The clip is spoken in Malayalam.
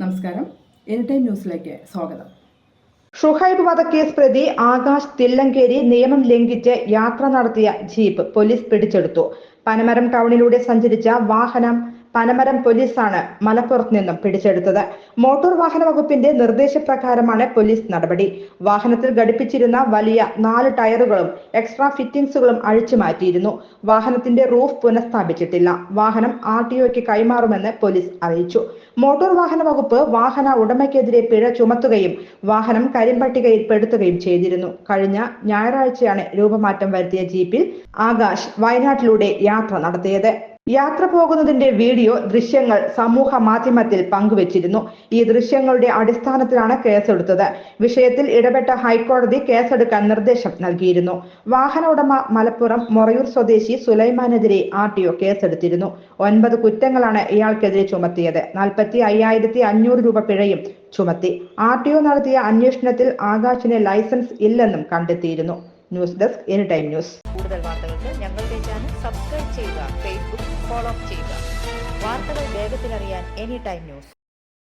നമസ്കാരം. എനിടൈം ന്യൂസിലേക്ക് സ്വാഗതം. ഷുഹൈബ് വധക്കേസ് പ്രതി ആകാശ് തില്ലങ്കേരി നിയമം ലംഘിച്ച് യാത്ര നടത്തിയ ജീപ്പ് പോലീസ് പിടിച്ചെടുത്തു. പനമരം ടൗണിലൂടെ സഞ്ചരിച്ച വാഹനം പനമരം പോലീസാണ് മലപ്പുറത്ത് നിന്നും പിടിച്ചെടുത്തത്. മോട്ടോർ വാഹന വകുപ്പിന്റെ നിർദ്ദേശപ്രകാരമാണ് പോലീസ് നടപടി. വാഹനത്തിൽ ഘടിപ്പിച്ചിരുന്ന വലിയ 4 ടയറുകളും എക്സ്ട്രാ ഫിറ്റിംഗ്സുകളും അഴിച്ചു മാറ്റിയിരുന്നു. വാഹനത്തിന്റെ റൂഫ് പുനഃസ്ഥാപിച്ചിട്ടില്ല. വാഹനം RTOയ്ക്ക് കൈമാറുമെന്ന് പോലീസ് അറിയിച്ചു. മോട്ടോർ വാഹന വകുപ്പ് വാഹന ഉടമയ്ക്കെതിരെ പിഴ ചുമത്തുകയും വാഹനം കരിമ്പട്ടികയിൽ പെടുത്തുകയും ചെയ്തിരുന്നു. കഴിഞ്ഞ ഞായറാഴ്ചയാണ് രൂപമാറ്റം വരുത്തിയ ജീപ്പിൽ ആകാശ് വയനാട്ടിലൂടെ യാത്ര നടത്തിയത്. യാത്ര പോകുന്നതിന്റെ വീഡിയോ ദൃശ്യങ്ങൾ സമൂഹ മാധ്യമത്തിൽ പങ്കുവച്ചിരുന്നു. ഈ ദൃശ്യങ്ങളുടെ അടിസ്ഥാനത്തിലാണ് കേസെടുത്തത്. വിഷയത്തിൽ ഇടപെട്ട ഹൈക്കോടതി കേസെടുക്കാൻ നിർദ്ദേശം നൽകിയിരുന്നു. വാഹന ഉടമ മലപ്പുറം മൊറയൂർ സ്വദേശി സുലൈമാനെതിരെ RTO കേസെടുത്തിരുന്നു. 9 കുറ്റങ്ങളാണ് ഇയാൾക്കെതിരെ ചുമത്തിയത്. 45,500 രൂപ പിഴയും ചുമത്തി. RTO നടത്തിയ അന്വേഷണത്തിൽ ആകാശിന് ലൈസൻസ് ഇല്ലെന്നും കണ്ടെത്തിയിരുന്നു. News desk anytime news. കൂടുതൽ വാർത്തകൾക്ക് ഞങ്ങളുടെ ചാനൽ സബ്സ്ക്രൈബ് ചെയ്യുക, ഫേസ്ബുക്ക് ഫോളോ ചെയ്യുക. വാർത്തകൾ വേഗത്തിലറിയാൻ എനിടൈം ന്യൂസ്.